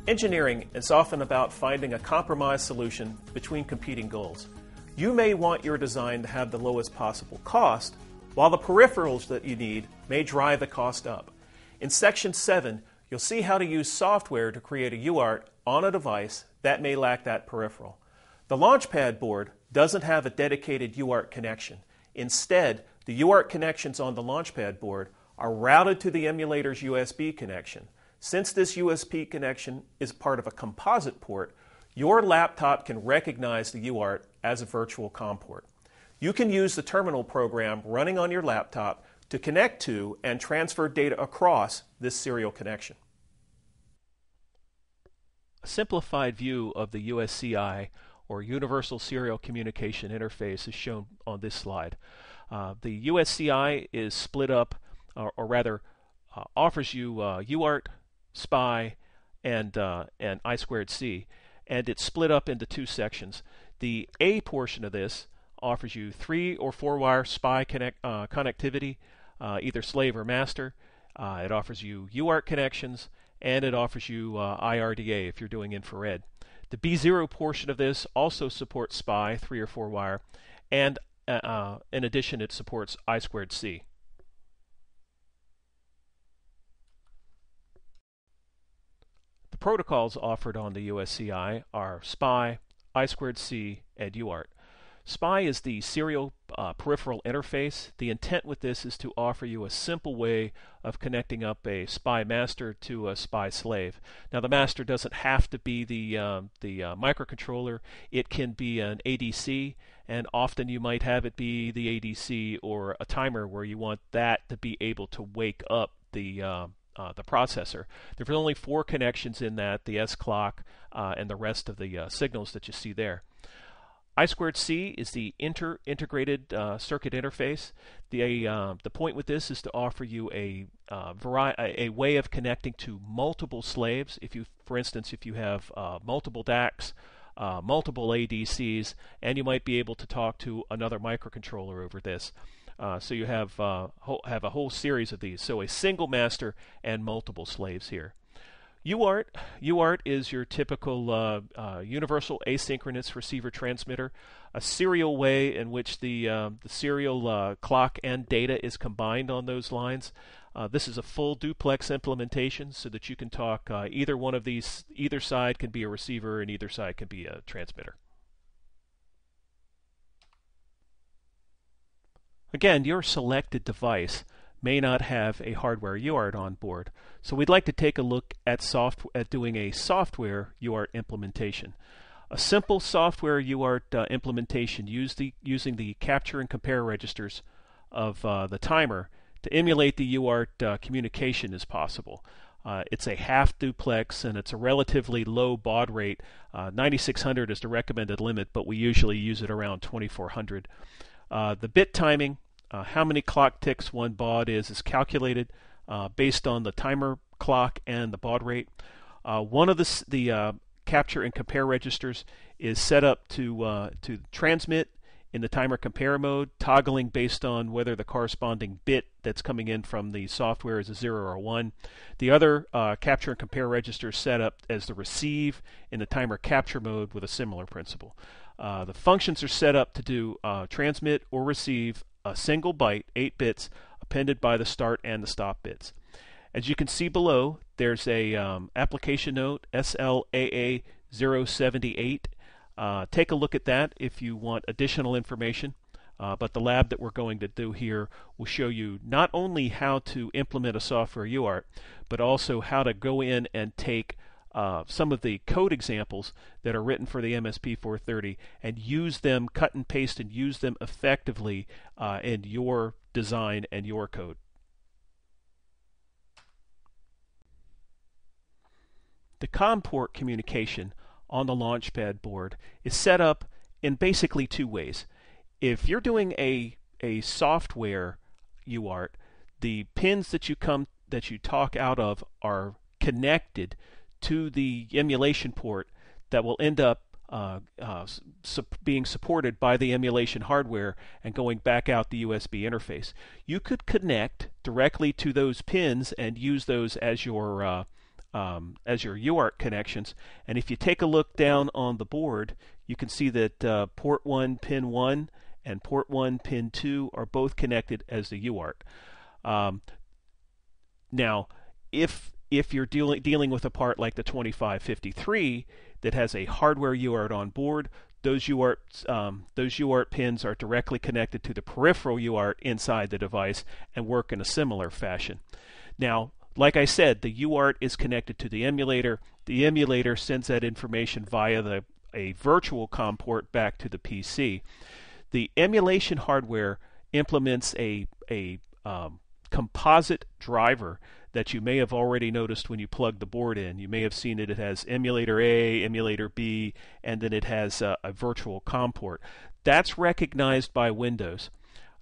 Engineering is often about finding a compromise solution between competing goals. You may want your design to have the lowest possible cost, while the peripherals that you need may drive the cost up. In Section 7, you'll see how to use software to create a UART on a device that may lack that peripheral. The Launchpad board doesn't have a dedicated UART connection. Instead, the UART connections on the Launchpad board are routed to the emulator's USB connection. Since this USB connection is part of a composite port, your laptop can recognize the UART as a virtual COM port. You can use the terminal program running on your laptop to connect to and transfer data across this serial connection. A simplified view of the USCI, or Universal Serial Communication Interface, is shown on this slide. The USCI is split up, or rather offers you UART, SPI, and I2C, and it's split up into two sections. The A portion of this offers you 3 or 4 wire SPI connectivity, either slave or master. It offers you UART connections, and it offers you IRDA if you're doing infrared. The B0 portion of this also supports SPI, 3 or 4 wire, and in addition it supports I2C. The protocols offered on the USCI are SPI, I2C, and UART. SPI is the serial peripheral interface. The intent with this is to offer you a simple way of connecting up a SPI master to a SPI slave. Now, the master doesn't have to be the microcontroller. It can be an ADC, and often you might have it be the ADC or a timer where you want that to be able to wake up the processor. There's only 4 connections in that, the S clock and the rest of the signals that you see there. I2C is the integrated circuit interface. The point with this is to offer you a way of connecting to multiple slaves. For instance, if you have multiple DACs, multiple ADCs, and you might be able to talk to another microcontroller over this. So you have a whole series of these. So a single master and multiple slaves here. UART is your typical universal asynchronous receiver transmitter, a serial way in which the serial clock and data is combined on those lines. This is a full duplex implementation so that you can talk either one of these. Either side can be a receiver and either side can be a transmitter. Again, your selected device may not have a hardware UART on board, so we'd like to take a look at doing a software UART implementation. A simple software UART implementation using the capture and compare registers of the timer to emulate the UART communication is possible. It's a half duplex and it's a relatively low baud rate. 9600 is the recommended limit, but we usually use it around 2400. The bit timing, how many clock ticks one baud is calculated based on the timer clock and the baud rate. One of the capture and compare registers is set up to transmit in the timer compare mode, toggling based on whether the corresponding bit that's coming in from the software is a 0 or a 1. The other capture and compare register is set up as the receive in the timer capture mode with a similar principle. The functions are set up to do transmit or receive a single byte, 8 bits, appended by the start and the stop bits. As you can see below, there's a application note, SLAA078. Take a look at that if you want additional information. But the lab that we're going to do here will show you not only how to implement a software UART, but also how to go in and take some of the code examples that are written for the MSP430 and use them, cut and paste, and use them effectively in your design and your code. The COM port communication on the Launchpad board is set up in basically 2 ways. If you're doing a software UART, the pins that you talk out of are connected to the emulation port that will end up being supported by the emulation hardware and going back out the USB interface. You could connect directly to those pins and use those as your as your UART connections. And if you take a look down on the board, you can see that port 1 pin 1 and port 1 pin 2 are both connected as the UART. Now, if you're dealing with a part like the 2553 that has a hardware UART on board, those UART pins are directly connected to the peripheral UART inside the device and work in a similar fashion. Now, like I said, the UART is connected to the emulator. The emulator sends that information via a virtual COM port back to the PC. The emulation hardware implements a composite driver that you may have already noticed when you plug the board in. You may have seen it. It has emulator A, emulator B, and then it has a virtual COM port. That's recognized by Windows.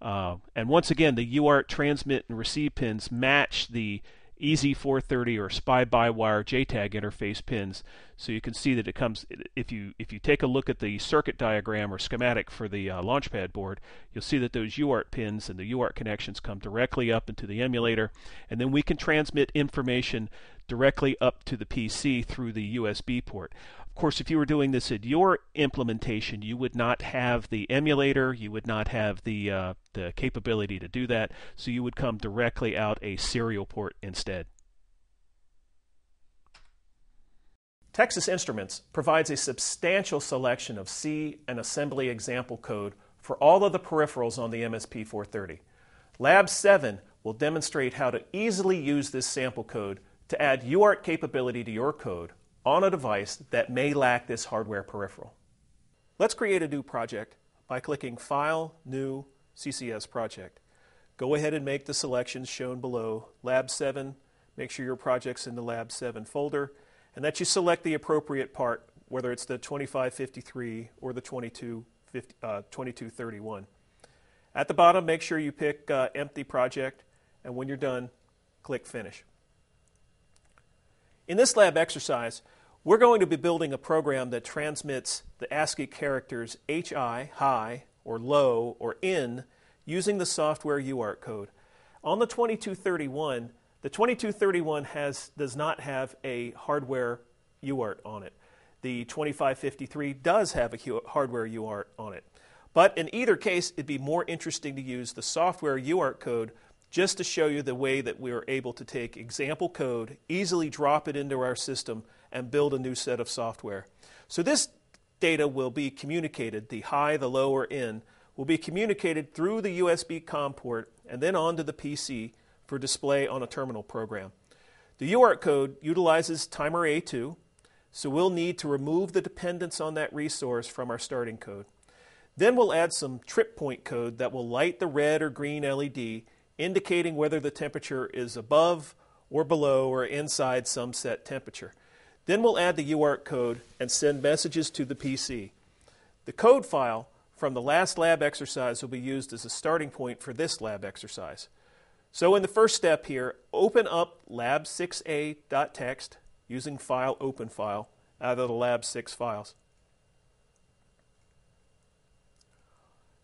And once again, the UART transmit and receive pins match the EZ430 or SPI-by-wire JTAG interface pins. So you can see that it comes, if you take a look at the circuit diagram or schematic for the Launchpad board, you'll see that those UART pins and the UART connections come directly up into the emulator, and then we can transmit information directly up to the PC through the USB port. Of course, if you were doing this at your implementation, you would not have the emulator, you would not have the capability to do that, so you would come directly out a serial port instead. Texas Instruments provides a substantial selection of C and assembly example code for all of the peripherals on the MSP430. Lab 7 will demonstrate how to easily use this sample code to add UART capability to your code on a device that may lack this hardware peripheral. Let's create a new project by clicking File, New, CCS Project. Go ahead and make the selections shown below. Lab 7, make sure your project's in the Lab 7 folder, and that you select the appropriate part, whether it's the 2553 or the 2231. At the bottom, make sure you pick Empty Project, and when you're done, click Finish. In this lab exercise, we're going to be building a program that transmits the ASCII characters HI, high, or low, or in, using the software UART code. On the 2231, the 2231 does not have a hardware UART on it. The 2553 does have a hardware UART on it. But in either case, it'd be more interesting to use the software UART code just to show you the way that we are able to take example code, easily drop it into our system, and build a new set of software. So this data will be communicated, the high, the low, or in, will be communicated through the USB COM port and then onto the PC for display on a terminal program. The UART code utilizes timer A2, so we'll need to remove the dependence on that resource from our starting code. Then we'll add some trip point code that will light the red or green LED, indicating whether the temperature is above or below or inside some set temperature. Then we'll add the UART code and send messages to the PC. The code file from the last lab exercise will be used as a starting point for this lab exercise. So in the first step here, open up lab6a.txt using file open file out of the lab 6 files.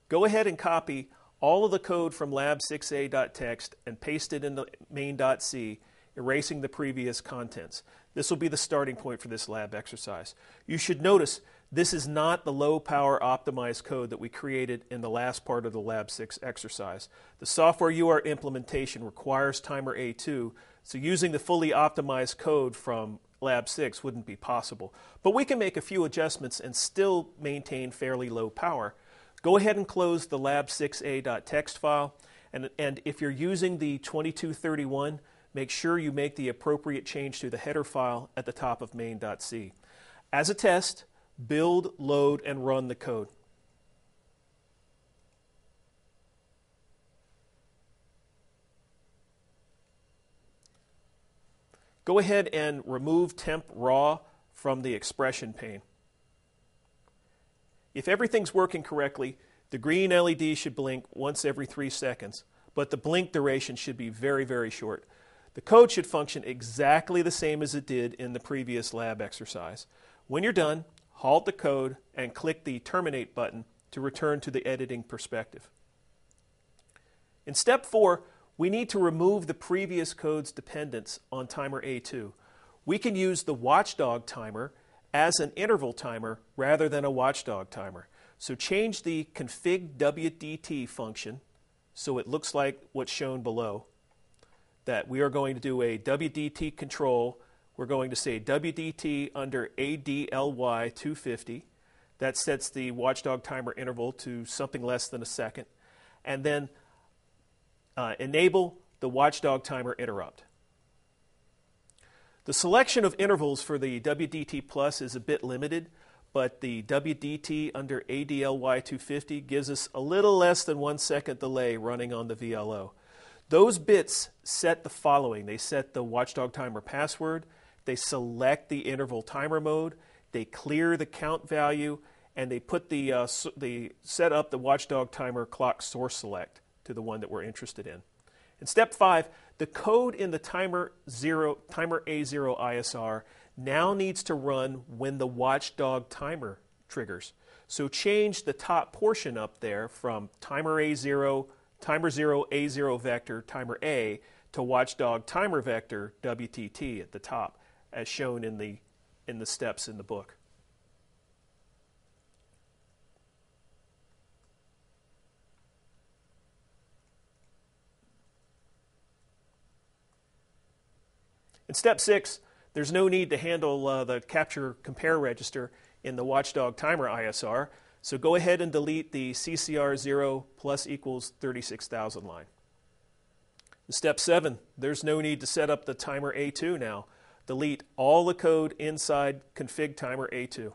Go ahead and copy all of the code from lab6a.txt and paste it in the main.c, erasing the previous contents. This will be the starting point for this lab exercise. You should notice this is not the low power optimized code that we created in the last part of the lab 6 exercise. The software UART implementation requires timer A2, so using the fully optimized code from lab 6 wouldn't be possible. But we can make a few adjustments and still maintain fairly low power. Go ahead and close the lab6a.txt file, and if you're using the 2231, make sure you make the appropriate change to the header file at the top of main.c. As a test, build, load, and run the code. Go ahead and remove temp raw from the expression pane. If everything's working correctly, the green LED should blink once every 3 seconds, but the blink duration should be very, very short. The code should function exactly the same as it did in the previous lab exercise. When you're done, halt the code and click the Terminate button to return to the editing perspective. In step 4, we need to remove the previous code's dependence on timer A2. we can use the watchdog timer as an interval timer rather than a watchdog timer. So change the config WDT function so it looks like what's shown below, that we are going to do a WDT control. We're going to say WDT under ADLY 250. That sets the watchdog timer interval to something less than a second. And then enable the watchdog timer interrupt. The selection of intervals for the WDT Plus is a bit limited, but the WDT under ADLY 250 gives us a little less than 1 second delay running on the VLO. Those bits set the following. They set the watchdog timer password, they select the interval timer mode, they clear the count value, and they put they set up the watchdog timer clock source select to the one that we're interested in. In step 5, the code in the timer A0 ISR now needs to run when the watchdog timer triggers. So change the top portion up there from timer A0, timer 0, A0 vector, timer A, to watchdog timer vector, WTT at the top, as shown in the steps in the book. In step 6, there's no need to handle the capture compare register in the watchdog timer ISR, so go ahead and delete the CCR0 plus equals 36,000 line. In step 7, there's no need to set up the timer A2 now. Delete all the code inside config timer A2.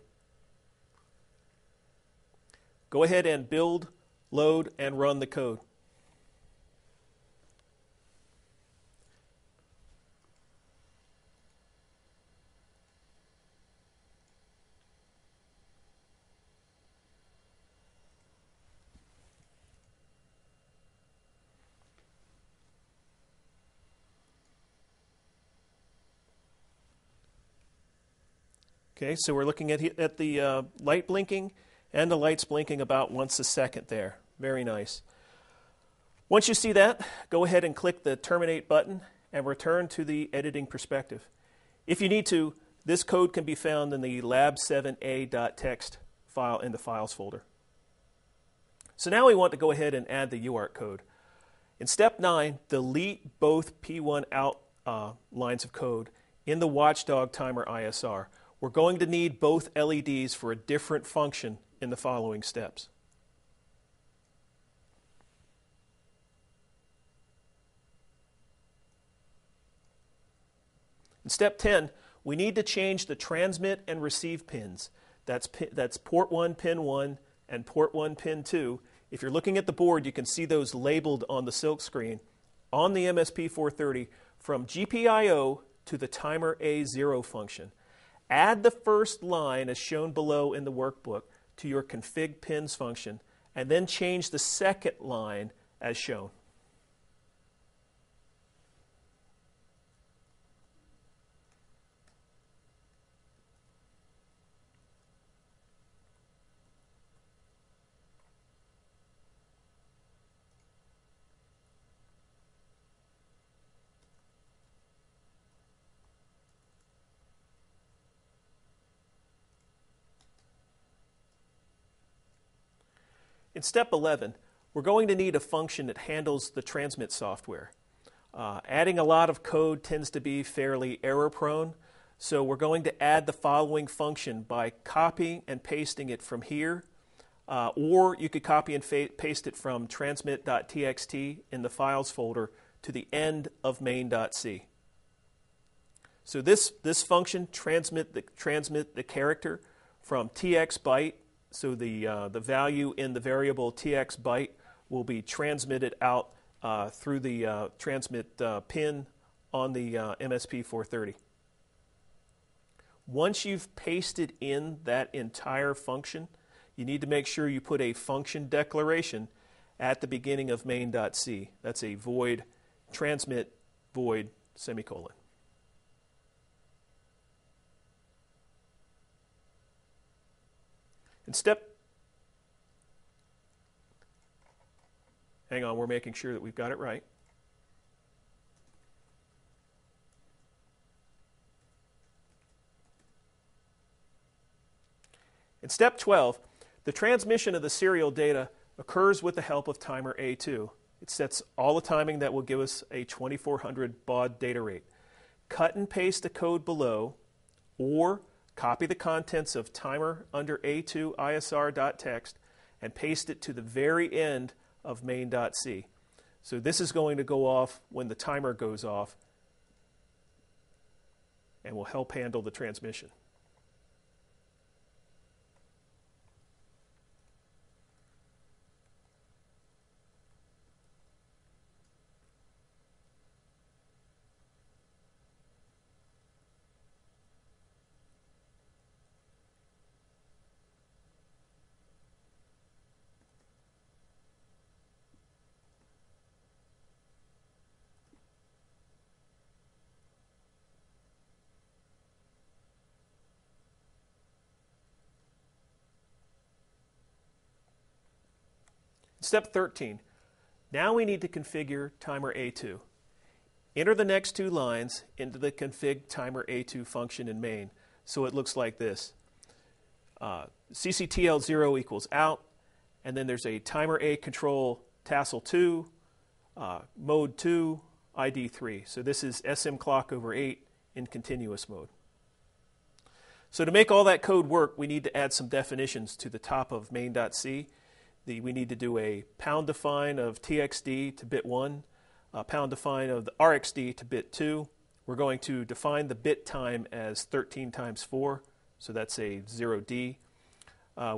Go ahead and build, load, and run the code. Okay, so we're looking at the light blinking, and the light's blinking about once a second there. Very nice. Once you see that, go ahead and click the Terminate button and return to the editing perspective. If you need to, this code can be found in the lab7a.txt file in the Files folder. So now we want to go ahead and add the UART code. In step 9, delete both P1 out lines of code in the watchdog timer ISR. We're going to need both LEDs for a different function in the following steps. In step 10, we need to change the transmit and receive pins. That's port 1, pin 1, and port 1, pin 2. If you're looking at the board, you can see those labeled on the silk screen on the MSP430 from GPIO to the timer A0 function. Add the first line as shown below in the workbook to your config pins function, and then change the second line as shown. In step 11, we're going to need a function that handles the transmit software. Adding a lot of code tends to be fairly error-prone, so we're going to add the following function by copying and pasting it from here, or you could copy and paste it from transmit.txt in the Files folder to the end of main.c. So this function transmit the character from tx byte. So the value in the variable tx byte will be transmitted out through the transmit pin on the MSP430. Once you've pasted in that entire function, you need to make sure you put a function declaration at the beginning of main.c. That's a void transmit void semicolon. In hang on, we're making sure that we've got it right. In step 12, the transmission of the serial data occurs with the help of timer A2. It sets all the timing that will give us a 2400 baud data rate. Cut and paste the code below, or copy the contents of timer under A2 ISR.txt and paste it to the very end of main.c. So this is going to go off when the timer goes off and will help handle the transmission. Step 13. Now we need to configure timer A2. Enter the next two lines into the config timer A2 function in main. So it looks like this. cctl0 equals out, and then there's a timer A control tassel 2, mode 2, ID 3. So this is SM clock over 8 in continuous mode. So to make all that code work, we need to add some definitions to the top of main.c. We need to do a pound define of txd to bit 1, a pound define of the rxd to bit 2. We're going to define the bit time as 13 times 4, so that's a 0d.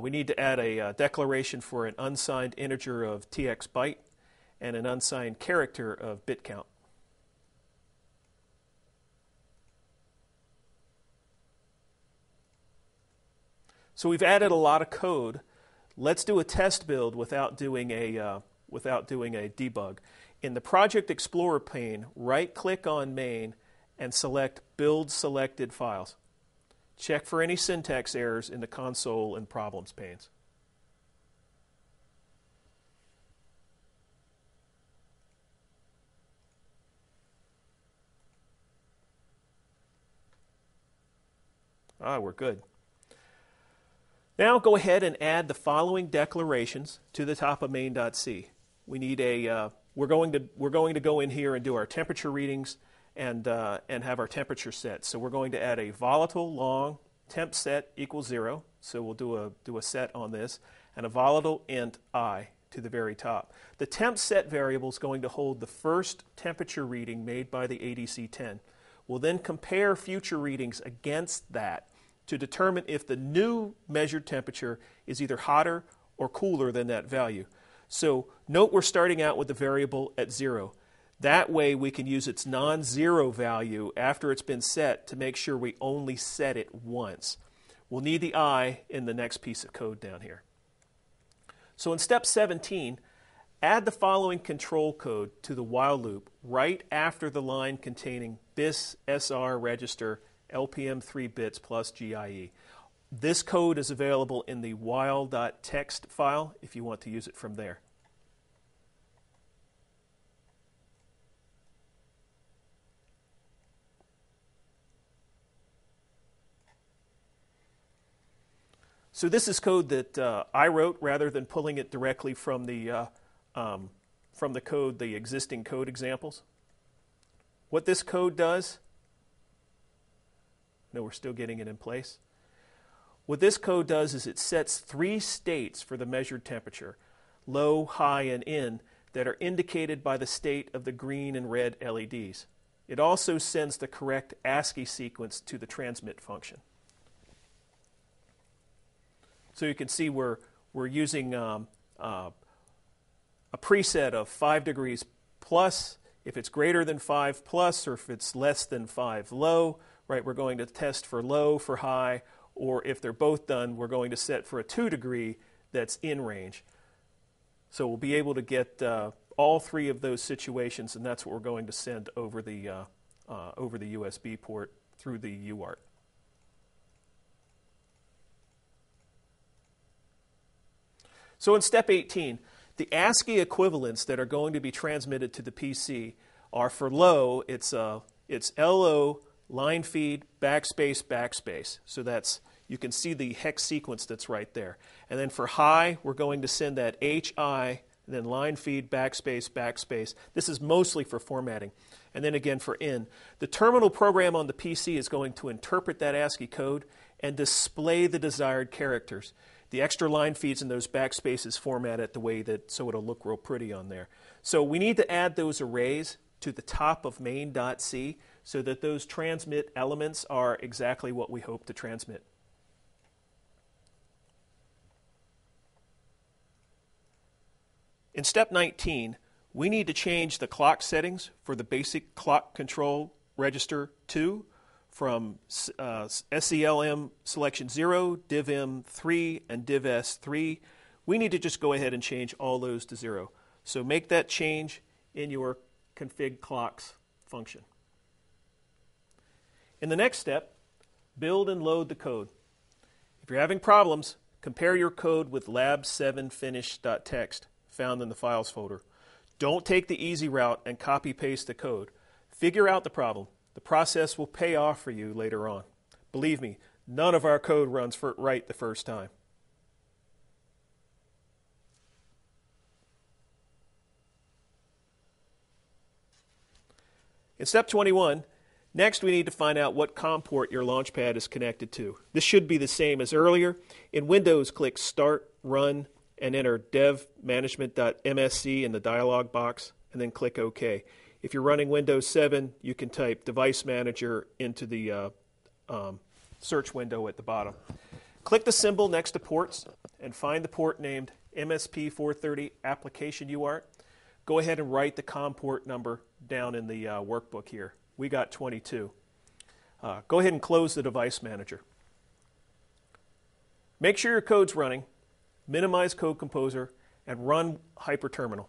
We need to add a declaration for an unsigned integer of tx byte and an unsigned character of bit count. So we've added a lot of code. Let's do a test build without doing a debug. In the Project Explorer pane, right-click on Main and select Build Selected Files. Check for any syntax errors in the console and problems panes. We're good. Now go ahead and add the following declarations to the top of main.c. We need we're going to go in here and do our temperature readings and have our temperature set. So we're going to add a volatile long temp set equals 0. So we'll do a set on this, and a volatile int I to the very top. The temp set variable is going to hold the first temperature reading made by the ADC10. We'll then compare future readings against that to determine if the new measured temperature is either hotter or cooler than that value. So note we're starting out with the variable at 0. That way we can use its non-zero value after it's been set to make sure we only set it once. We'll need the I in the next piece of code down here. So in step 17, add the following control code to the while loop right after the line containing bis SR register LPM 3 bits plus GIE. This code is available in the while.txt file if you want to use it from there. So this is code that I wrote rather than pulling it directly from the code, the existing code examples. What this code does, no, we're still getting it in place. What this code does is it sets 3 states for the measured temperature, low, high, and in, that are indicated by the state of the green and red LEDs. It also sends the correct ASCII sequence to the transmit function. So you can see we're using a preset of 5 degrees plus. If it's greater than 5 plus, or if it's less than 5 low, right, we're going to test for low, for high, or if they're both done, we're going to set for a 2 degree that's in range. So we'll be able to get all 3 of those situations, and that's what we're going to send over the USB port through the UART. So in step 18, the ASCII equivalents that are going to be transmitted to the PC are for low, it's LO, line feed, backspace, backspace. So that's you can see the hex sequence that's right there. And then for high, we're going to send that HI, then line feed, backspace, backspace. This is mostly for formatting. And then again for in. The terminal program on the PC is going to interpret that ASCII code and display the desired characters. The extra line feeds and those backspaces format it the way that, so it'll look real pretty on there. So we need to add those arrays to the top of main.c so that those transmit elements are exactly what we hope to transmit. In step 19, we need to change the clock settings for the basic clock control register 2 from SELM selection 0, divm 3, and divs 3. We need to just go ahead and change all those to 0. So make that change in your config clocks function. In the next step, build and load the code. If you're having problems, compare your code with lab7finish.txt found in the files folder. Don't take the easy route and copy paste the code. Figure out the problem. The process will pay off for you later on. Believe me, none of our code runs right the first time. In step 21, next we need to find out what COM port your Launchpad is connected to. This should be the same as earlier. In Windows, click Start, Run, and enter devmanagement.msc in the dialog box, and then click OK. If you're running Windows 7, you can type Device Manager into the search window at the bottom. Click the symbol next to ports and find the port named MSP430 Application UART. Go ahead and write the COM port number down in the workbook here. We got 22. Go ahead and close the Device Manager. Make sure your code's running. Minimize Code Composer and run Hyperterminal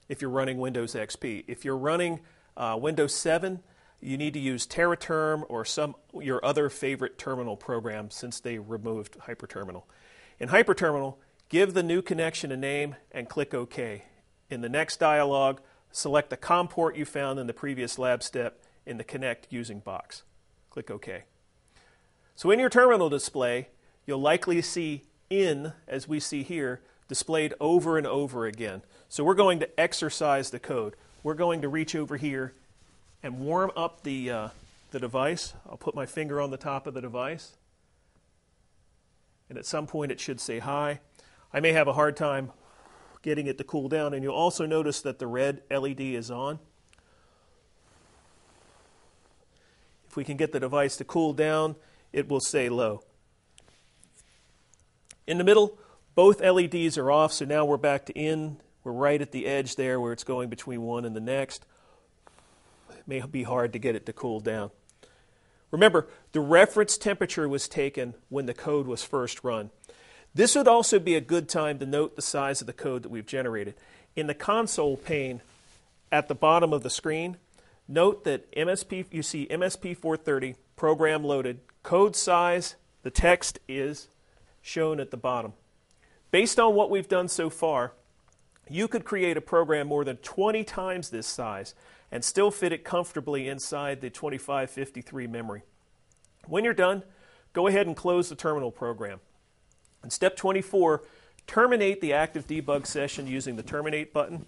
if you're running Windows XP. If you're running Windows 7, you need to use Teraterm or your other favorite terminal program since they removed Hyperterminal. In Hyperterminal, give the new connection a name and click OK. In the next dialog, select the COM port you found in the previous lab step in the Connect Using box. Click OK. So in your terminal display, you'll likely see in, as we see here, displayed over and over again. So we're going to exercise the code. We're going to reach over here and warm up the device. I'll put my finger on the top of the device. And at some point it should say hi. I may have a hard time getting it to cool down, and you'll also notice that the red LED is on. If we can get the device to cool down, it will say low. In the middle, both LEDs are off, so now we're back to in. We're right at the edge there where it's going between one and the next. It may be hard to get it to cool down. Remember, the reference temperature was taken when the code was first run. This would also be a good time to note the size of the code that we've generated. In the console pane at the bottom of the screen, note that you see MSP430, program loaded, code size, the text is shown at the bottom. Based on what we've done so far, you could create a program more than 20 times this size and still fit it comfortably inside the 2553 memory. When you're done, go ahead and close the terminal program. In step 24, terminate the active debug session using the terminate button.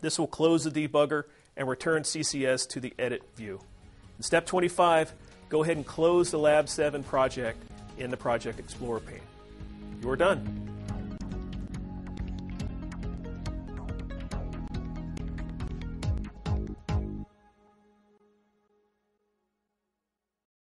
This will close the debugger and return CCS to the edit view. In step 25, go ahead and close the Lab 7 project in the Project Explorer pane. You're done.